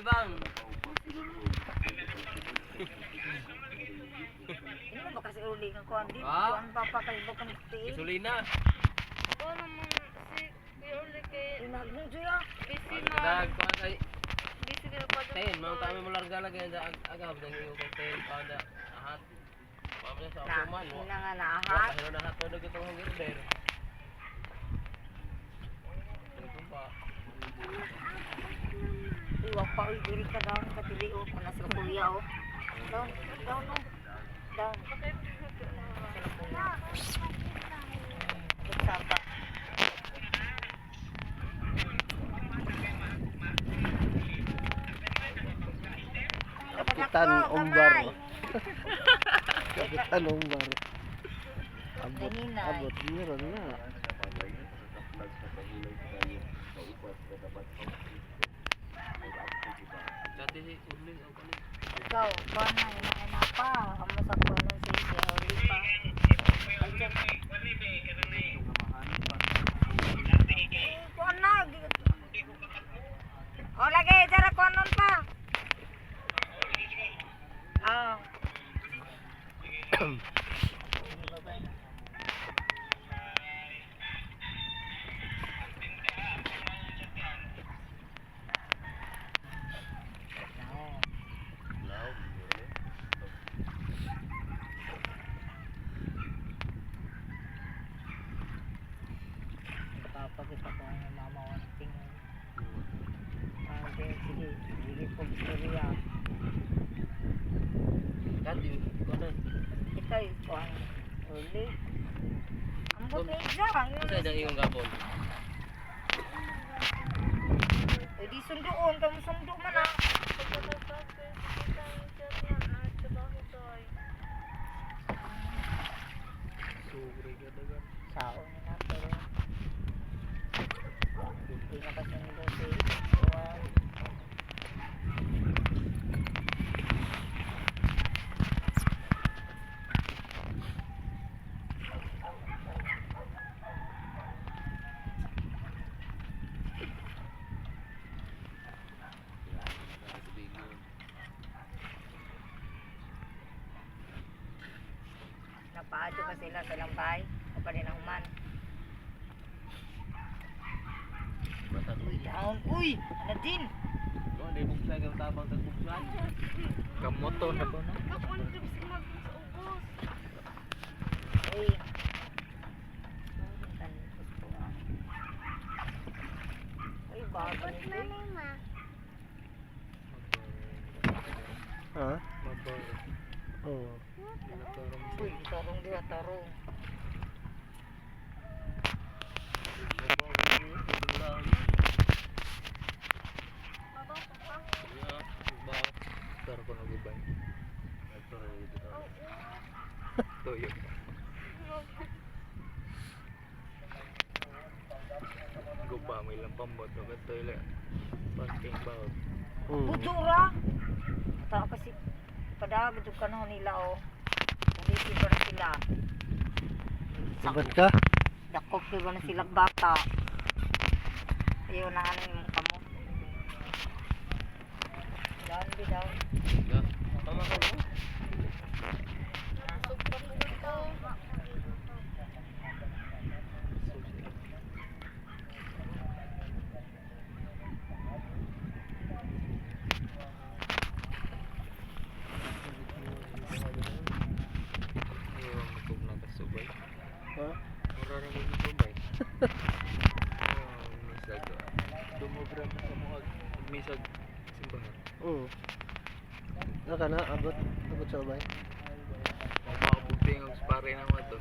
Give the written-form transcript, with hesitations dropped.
bang. Ini mo kasi uli nga kuan di Ah. kuan papakalbo kan ti. Isulina. Oo naman si Kuya Uli kay Inagno juya. busy Kadag man. ko kay Busy ka pa dun. ten, mau kami mo larga lagi sa agab dang iyo kay ten kada ahat. Pablo sa Na, kuman. ina nga Lahat. naahat. Ano na hato dagito ang girder. Iwa pa uy diri ka daw ka dili o kana sa kuya o. Down, down no. Down. Sapa. Kapitan Umbar. Kapitan Umbar. Abot, Nanginay. abot, meron na. Dati si Urling o kani. Ikaw, kuan na ina pa. Amo sa kuan si uli pa. Andiyan. Kuan na. O lagi jara kuan nun pa. Ah. Papakita ko ang mama wanting. Okay, sige. Sige po istorya. Dati ko na. Ito yung kuan. Uli. Ang buti dyan. Sa dang iyong gapon. Eh di sunduon. Kamu sundo man ah. Pagkatapos si Tita yung chat niya na trabaho tayo. Sobre ka dagan. Sao ni na pero. Hindi na kasi nilo si kuan. Napaadyo pa sila sa lambay. O pa rin ang human. Bata Uy, down. Uy! Ano din? ko di buksa ka tabang sa buksan. Kamoto na ko na. Kapon ka si mag sa ubos. Uy. Tanipos po ah. Uy, bago nito. Ha? Mabay. Oo. Uy, tarong dia, tarong. Tara ko nagubay. Tara dito. Toyo. Guba may lampambot ng toilet. Parking bawd. Bujura! Tao kasi padagad yung kanong nila o. Hindi ba na sila? Sabat ka? Dakop ba na sila bata? Ayaw na ano yung kamo. Down, di down. Ya, tama ka mo. Nasog pa po ito. Ha? Mura na mo subay. Misag. Dumobra mo sa mga misag simbahan. Oo. Naka na, abot. Abot sa ubay. Pang makabuti ang pare ng mga to.